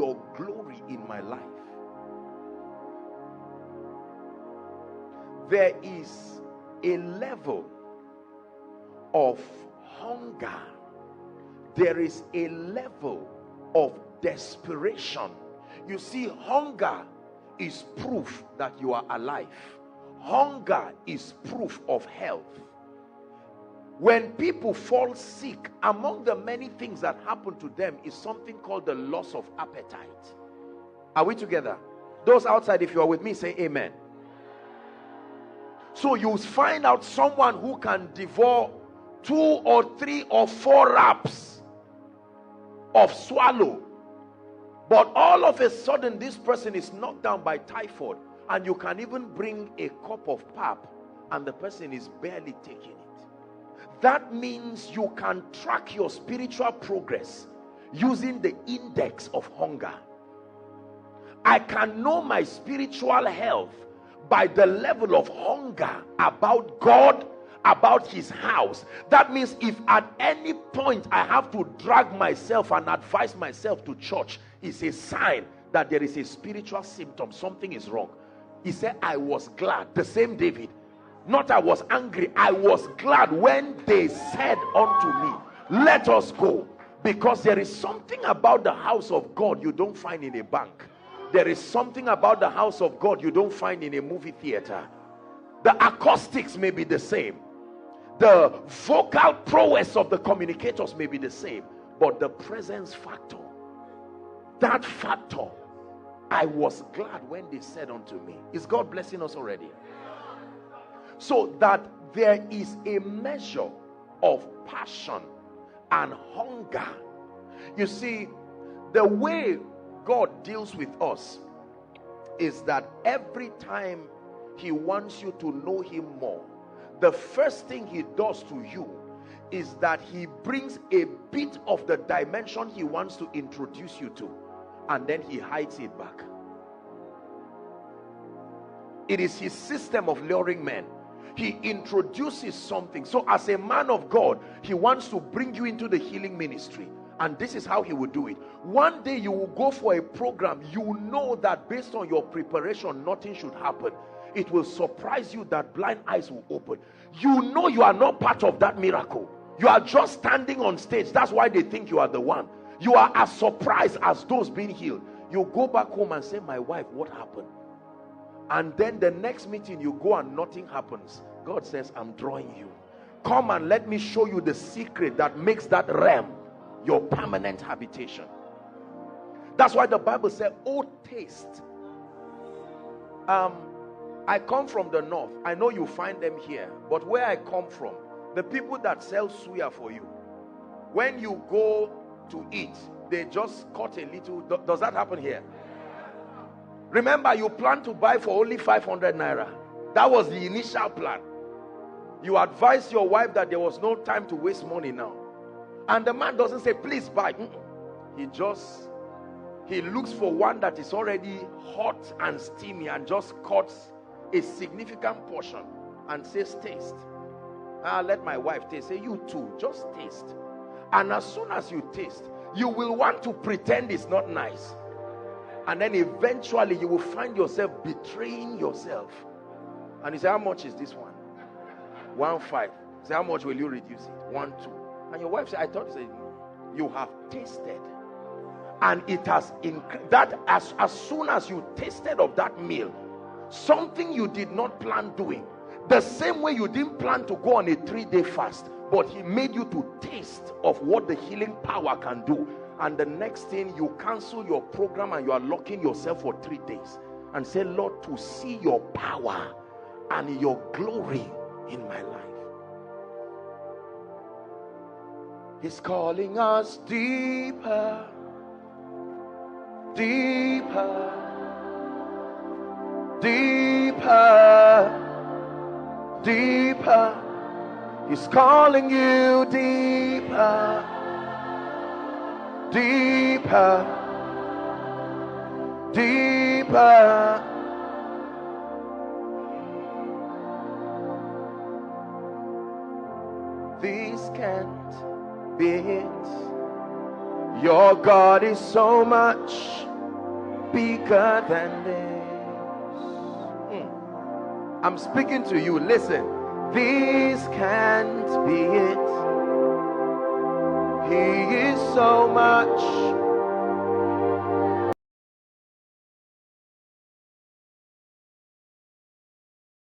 your glory in my life. There is a level of hunger. There is a level of desperation. You see, hunger is proof that you are alive. Hunger is proof of health. When people fall sick, among the many things that happen to them is something called the loss of appetite. Are we together? Those outside, if you are with me, say amen. So you find out someone who can devour 2 or 3 or 4 wraps of swallow, but all of a sudden this person is knocked down by typhoid, and you can even bring a cup of pap and the person is barely taking it. That means you can track your spiritual progress using the index of hunger. I can know my spiritual health by the level of hunger about God, about his house. That means if at any point I have to drag myself and advise myself to church, it's a sign that there is a spiritual symptom. Something is wrong. He said, I was glad. The same David. Not I was angry. I was glad when they said unto me, let us go. Because there is something about the house of God you don't find in a bank. There is something about the house of God you don't find in a movie theater. The acoustics may be the same. The vocal prowess of the communicators may be the same. But the presence factor, that factor, I was glad when they said unto me. Is God blessing us already? So that there is a measure of passion and hunger. You see, the way God deals with us is that every time he wants you to know him more, the first thing he does to you is that he brings a bit of the dimension he wants to introduce you to, and then he hides it back. It is his system of luring men. He introduces something. So as a man of God, he wants to bring you into the healing ministry. And this is how he will do it. One day you will go for a program. You know that based on your preparation, nothing should happen. It will surprise you that blind eyes will open. You know you are not part of that miracle. You are just standing on stage. That's why they think you are the one. You are as surprised as those being healed. You go back home and say, my wife, what happened? And then the next meeting you go and nothing happens. God says, I'm drawing you. Come and let me show you the secret that makes that realm your permanent habitation. That's why the Bible said, oh, taste. I come from the north. I know you find them here. But where I come from, the people that sell suya for you, when you go to eat, they just cut a little. Does that happen here? Remember, you plan to buy for only 500 naira. That was the initial plan. You advised your wife that there was no time to waste money now. And the man doesn't say, please buy. He looks for one that is already hot and steamy and just cuts a significant portion and says, taste. Let my wife taste. Say, you too, just taste. And as soon as you taste, you will want to pretend it's not nice. And then eventually you will find yourself betraying yourself. And you say, how much is this one? 1.5. Say, how much will you reduce it? 1.2. And your wife said, I thought you said, you have tasted. And it has increased. That as soon as you tasted of that meal, something you did not plan doing, the same way you didn't plan to go on a 3-day fast, but he made you to taste of what the healing power can do. And the next thing, you cancel your program and you are locking yourself for 3 days and say, Lord, to see your power and your glory in my life. He's calling us deeper, deeper, deeper, deeper. He's calling you deeper, deeper, deeper. This can't be it. Your God is so much bigger than this. I'm speaking to you. Listen. This can't be it. He is so much